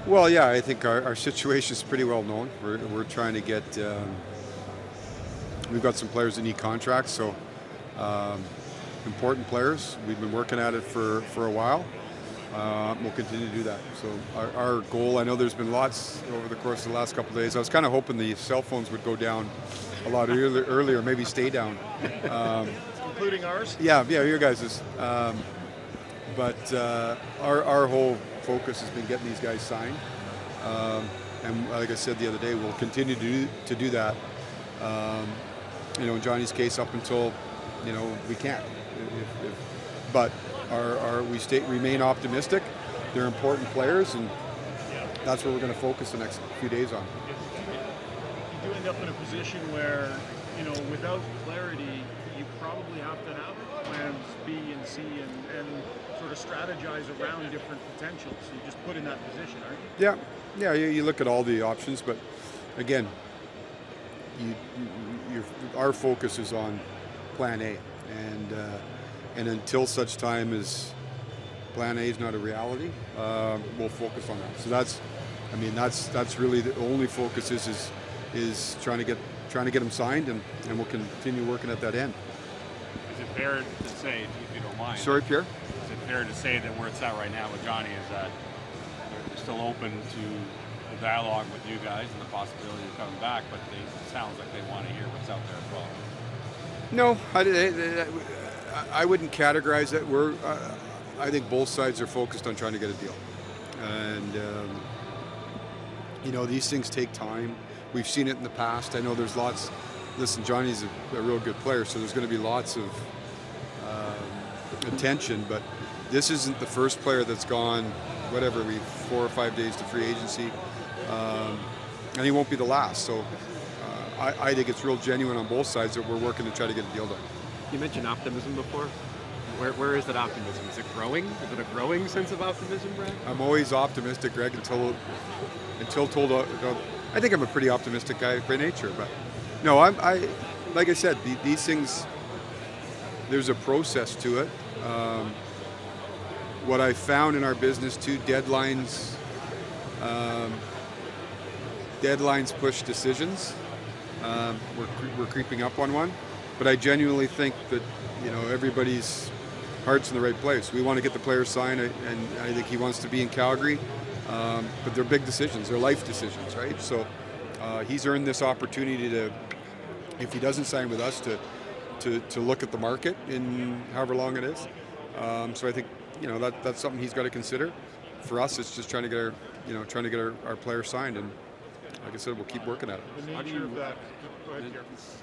Well, yeah, I think our situation is pretty well known. We're trying to get. We've got some players that need contracts, so um, important players. We've been working at it for a while. We'll continue to do that. So our goal. I know there's been lots over the course of the last couple of days. I was kind of hoping the cell phones would go down a lot earlier, maybe stay down. Um, Including ours? yeah, your guys is. But our whole focus has been getting these guys signed. And like I said the other day, we'll continue to do that. Um, in Johnny's case, up until we can't. But we remain optimistic. They're important players, and that's what we're going to focus the next few days on. You do end up in a position where, without clarity, you probably have to have plans B and C and sort of strategize around different potentials. You just put in that position, aren't you? Yeah. You look at all the options, but again, our focus is on Plan A, and until such time as Plan A is not a reality, we'll focus on that. So that's really the only focus is trying to get them signed, and we'll continue working at that end. Is it fair to say, if you don't mind? Sorry, Pierre? Is it fair to say that where it's at right now with Johnny is that they're still open to the dialogue with you guys and the possibility of coming back, but it sounds like they want to hear what's out there as well? No, I wouldn't categorize it. I think both sides are focused on trying to get a deal, and these things take time. We've seen it in the past. I know there's lots. Listen, Johnny's a real good player, so there's going to be lots of attention. But this isn't the first player that's gone, 4 or 5 days to free agency, and he won't be the last. So I think it's real genuine on both sides that we're working to try to get a deal done. You mentioned optimism before. Where is that optimism? Is it growing? Is it a growing sense of optimism, Brad? I'm always optimistic, Greg, until told. I think I'm a pretty optimistic guy by nature, but no, I like I said, these things. There's a process to it. What I found in our business too, deadlines push decisions. We're creeping up on one, but I genuinely think that everybody's heart's in the right place. We want to get the player signed, and I think he wants to be in Calgary. But they're big decisions, they're life decisions, right? So he's earned this opportunity to, if he doesn't sign with us, to look at the market in however long it is. So I think that's something he's got to consider. For us, it's just trying to get our player signed, and like I said, we'll keep working at it. The nature of that. Go ahead, Pierre. It's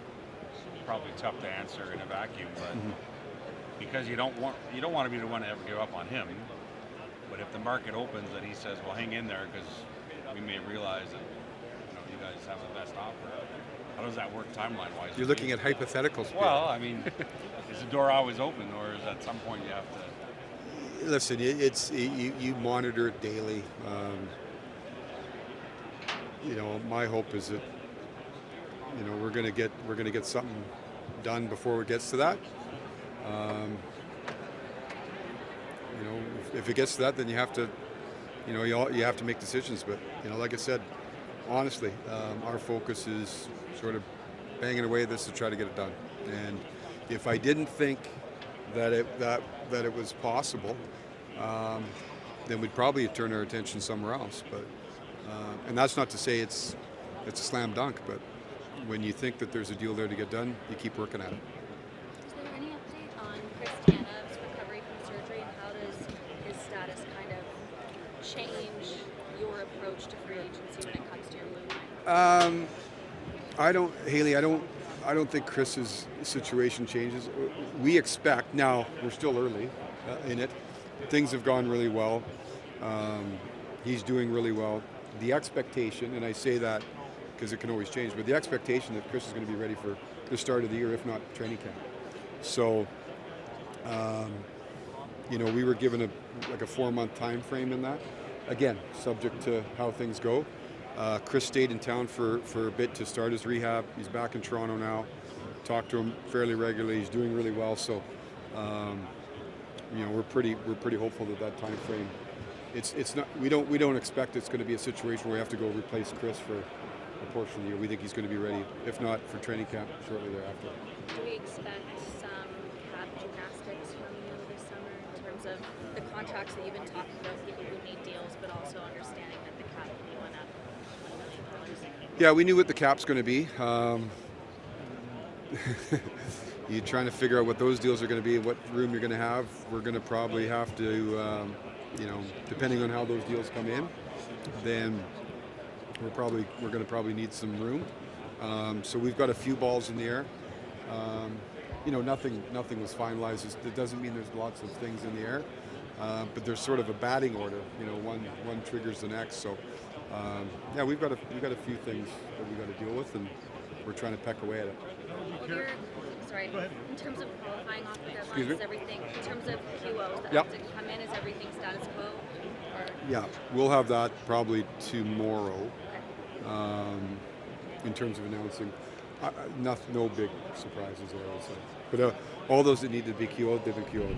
probably tough to answer in a vacuum, but because you don't want to be the one to ever give up on him. But if the market opens and he says, "Well, hang in there," because we may realize that you guys have the best offer. How does that work timeline-wise? You're looking at hypotheticals. Well, I mean, is the door always open, or is at some point you have to? Listen, you monitor it daily. My hope is that we're going to get something done before it gets to that. If it gets to that, then you have to, you have to make decisions. But like I said, honestly, our focus is sort of banging away at this to try to get it done. And if I didn't think that it was possible, then we'd probably turn our attention somewhere else. But and that's not to say it's a slam dunk, but when you think that there's a deal there to get done, you keep working at it. Is there any update on Chris Tanev's recovery from surgery, and how does his status kind of change your approach to free agency when it comes to your movement? I don't think Chris's situation changes. We expect, now we're still early in it, things have gone really well. He's doing really well. The expectation, and I say that because it can always change, but the expectation that Chris is going to be ready for the start of the year, if not training camp. So, we were given a 4-month time frame in that. Again, subject to how things go. Chris stayed in town for a bit to start his rehab. He's back in Toronto now. Talked to him fairly regularly. He's doing really well. So, we're pretty hopeful that time frame it's not. We don't expect it's going to be a situation where we have to go replace Chris for a portion of the year. We think he's going to be ready, if not for training camp, shortly thereafter. Do we expect some cap gymnastics from you this summer in terms of the contracts that you've been talking about, people who need deals, but also understanding that the cap went up $1 million? Yeah, we knew what the cap's going to be. You're trying to figure out what those deals are going to be, what room you're going to have. We're going to probably have to, depending on how those deals come in, then we're going to probably need some room. So we've got a few balls in the air. Nothing was finalized. It doesn't mean there's lots of things in the air, but there's sort of a batting order. One triggers the next. So we've got a few things that we got to deal with, and we're trying to peck away at it. In terms of qualifying off the Excuse deadline, me? is everything, in terms of QOs that Yep. have to come in, is everything status quo? Or? Yeah, we'll have that probably tomorrow. In terms of announcing, no big surprises there, I would say. But all those that need to be QO'd, they've been QO'd.